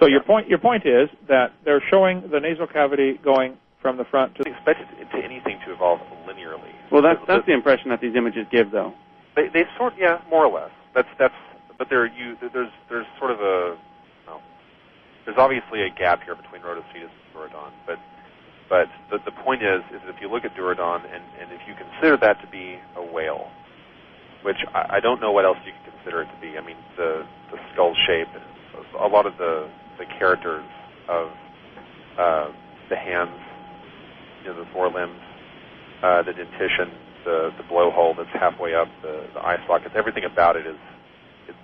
So your point is that they're showing the nasal cavity going from the front to... They expect anything to evolve linearly. Well, that's the impression that these images give, though. They sort, yeah, more or less. But there's sort of a... Well, there's obviously a gap here between Rhodocedus and Durodon, but the point is that if you look at Durodon and if you consider that to be a whale, which I don't know what else you can consider it to be. I mean, the skull shape, a lot of the characters of the hands, the forelimbs, the dentition, the blowhole that's halfway up, the eye sockets, everything about it is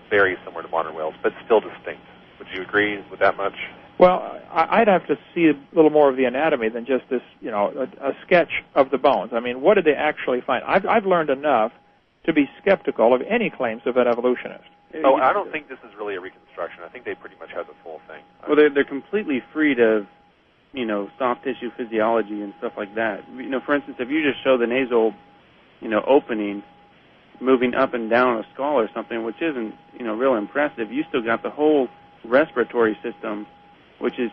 very similar to modern whales, but still distinct. Would you agree with that much? Well, I'd have to see a little more of the anatomy than just this, a sketch of the bones. I mean, what did they actually find? I've learned enough to be skeptical of any claims of an evolutionist. Oh, I don't think this is really a reconstruction. I think they pretty much have the full thing. Well, they're completely free of, soft tissue physiology and stuff like that. For instance, if you just show the nasal, opening moving up and down a skull or something, which isn't, real impressive, you still got the whole respiratory system, which is,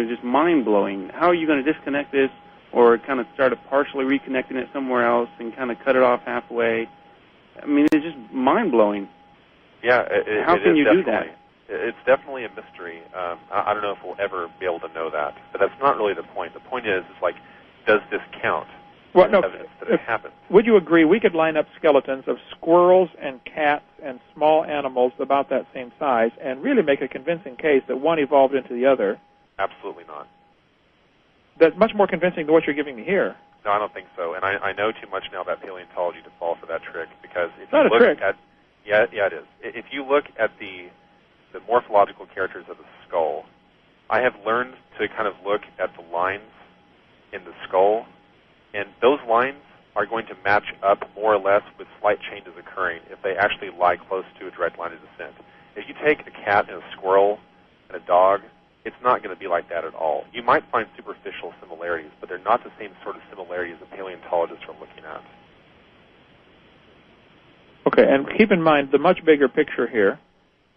just mind-blowing. How are you going to disconnect this or kind of start partially reconnecting it somewhere else and kind of cut it off halfway? I mean, it's just mind-blowing. Yeah, how can you do that? It's definitely a mystery. I don't know if we'll ever be able to know that, but that's not really the point. The point is like, does this count? Well, no. Evidence that it happened. Would you agree we could line up skeletons of squirrels and cats and small animals about that same size and really make a convincing case that one evolved into the other? Absolutely not. That's much more convincing than what you're giving me here. No, I don't think so. And I know too much now about paleontology to fall for that trick, because if you look at... Yeah, it is. If you look at the morphological characters of the skull, I have learned to kind of look at the lines in the skull, and those lines are going to match up more or less with slight changes occurring if they actually lie close to a direct line of descent. If you take a cat and a squirrel and a dog, it's not going to be like that at all. You might find superficial similarities, but they're not the same sort of similarities that paleontologists are looking at. Okay, and keep in mind the much bigger picture here.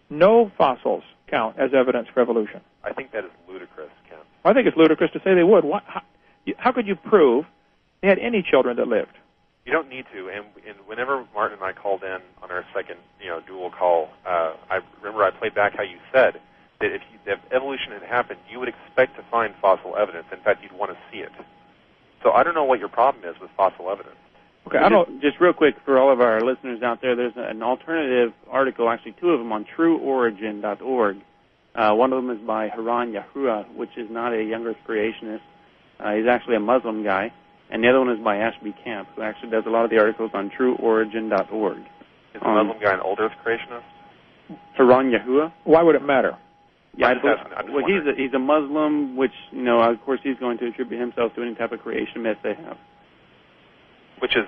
No fossils count as evidence for evolution. I think that is ludicrous, Ken. I think it's ludicrous to say they would. How could you prove they had any children that lived? You don't need to. And whenever Martin and I called in on our second, dual call, I remember I played back how you said that if evolution had happened, you would expect to find fossil evidence. In fact, you'd want to see it. So I don't know what your problem is with fossil evidence. Okay, just real quick for all of our listeners out there, there's an alternative article, actually two of them, on trueorigin.org. One of them is by Haran Yahuwah, which is not a young Earth creationist. He's actually a Muslim guy. And the other one is by Ashby Camp, who actually does a lot of the articles on trueorigin.org. Is the Muslim guy an old Earth creationist? Haran Yahuwah. Why would it matter? Yeah, he's a Muslim, which, of course he's going to attribute himself to any type of creation myth they have. Which is,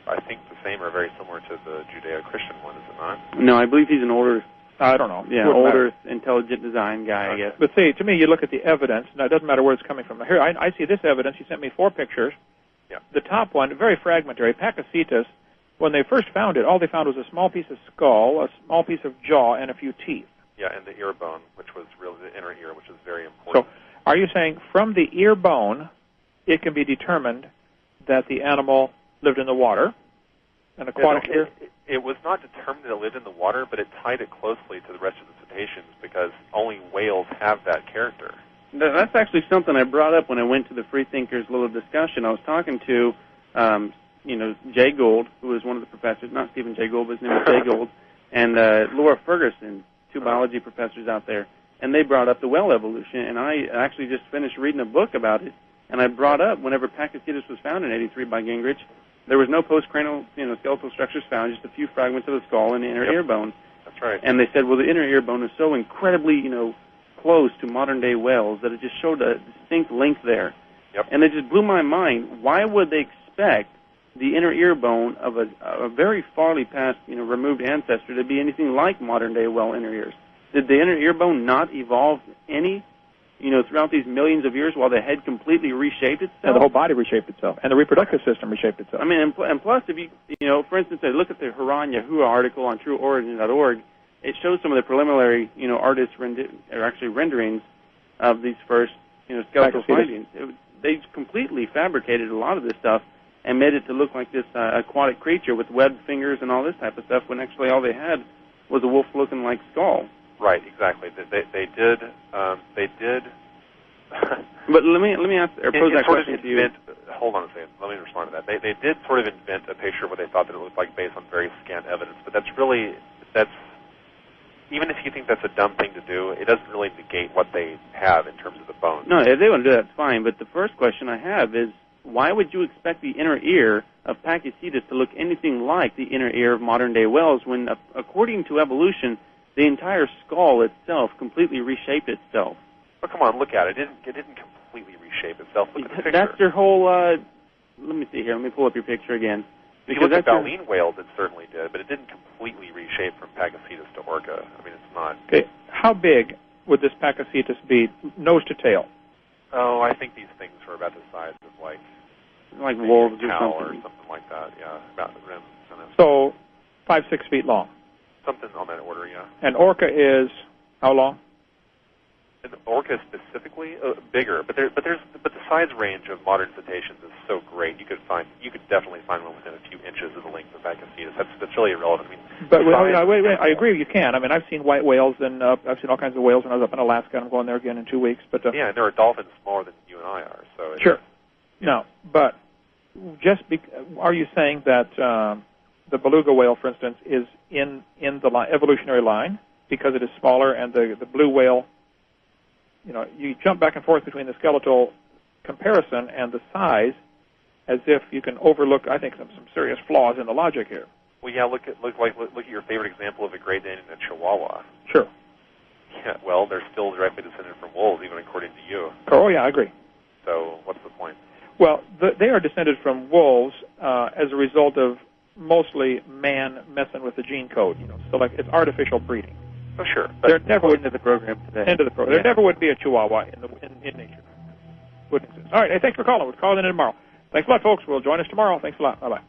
I think, the same or very similar to the Judeo-Christian one, is it not? No, I believe he's an older... I don't know. Yeah, older, intelligent design guy, I guess. But see, to me, you look at the evidence. Now, it doesn't matter where it's coming from. Here, I see this evidence. You sent me 4 pictures. Yeah. The top one, very fragmentary. Pakicetus, when they first found it, all they found was a small piece of skull, a small piece of jaw, and a few teeth. Yeah, and the ear bone, which was really the inner ear, which is very important. So, are you saying from the ear bone, it can be determined that the animal lived in the water, an aquatic ear? It was not determined that it lived in the water, but it tied it closely to the rest of the cetaceans because only whales have that character. That's actually something I brought up when I went to the Freethinkers' little discussion. I was talking to, Jay Gould, who was one of the professors, not Stephen Jay Gould, but his name was Jay Gould, and Laura Ferguson, 2 biology professors out there, and they brought up the whale evolution, and I actually just finished reading a book about it, and I brought up whenever Pakicetus was found in '83 by Gingrich, there was no postcranial, skeletal structures found, just a few fragments of the skull and the inner ear bone. That's right. And they said, well, the inner ear bone is so incredibly, close to modern-day whales that it just showed a distinct link there. Yep. And it just blew my mind. Why would they expect the inner ear bone of a very farly past, removed ancestor to be anything like modern-day whale inner ears? Did the inner ear bone not evolve any throughout these millions of years while the head completely reshaped itself? And the whole body reshaped itself, and the reproductive system reshaped itself. I mean, and plus, if you, for instance, I look at the Haran Yahuwah article on trueorigin.org, it shows some of the preliminary, artist renderings of these first, skeletal findings. They completely fabricated a lot of this stuff and made it to look like this aquatic creature with webbed fingers and all this type of stuff, when actually all they had was a wolf-looking like skull. Right, exactly. They did. But let me ask or pose that question to you. Hold on a second. Let me respond to that. They did sort of invent a picture of what they thought that it looked like based on very scant evidence, but that's even if you think that's a dumb thing to do, it doesn't really negate what they have in terms of the bones. No, if they want to do that, it's fine. But the first question I have is, why would you expect the inner ear of Pachycetus to look anything like the inner ear of modern-day whales when, according to evolution, the entire skull itself completely reshaped itself? Well, come on, look at it. It didn't completely reshape itself. Look at the picture. That's their whole... let me see here. Let me pull up your picture again. If you look at baleen whales, it certainly did, but it didn't completely reshape from Pachycetus to Orca. I mean, it's not... Okay, how big would this Pachycetus be, nose to tail? Oh, I think these things were about the size of, like wolves or something like that, yeah, about the rim. So, 5-6 feet long? Something on that order, yeah. And Orca is how long? And Orca specifically bigger, but the size range of modern cetaceans is so great. You could definitely find one within a few inches of the length of Pachycetus. That's really irrelevant. I mean, but wait, I agree. You can. I mean, I've seen white whales, and I've seen all kinds of whales when I was up in Alaska, and I'm going there again in 2 weeks. But yeah, and there are dolphins smaller than you and I are. So sure. No, but are you saying that the beluga whale, for instance, is in the evolutionary line because it is smaller, and the blue whale? You jump back and forth between the skeletal comparison and the size, as if you can overlook, I think, some serious flaws in the logic here. Well, yeah. Look at your favorite example of a Great Dane and a Chihuahua. Sure. Yeah. Well, they're still directly descended from wolves, even according to you. Oh yeah, I agree. So what's the point? Well, they are descended from wolves as a result of mostly man messing with the gene code. So like it's artificial breeding. Oh, sure. There never would end of the program today. End of the program. Yeah. There never would be a Chihuahua in nature. Wouldn't exist. All right. Hey, thanks for calling. We'll call in tomorrow. Thanks a lot, folks. We'll join us tomorrow. Thanks a lot. Bye-bye.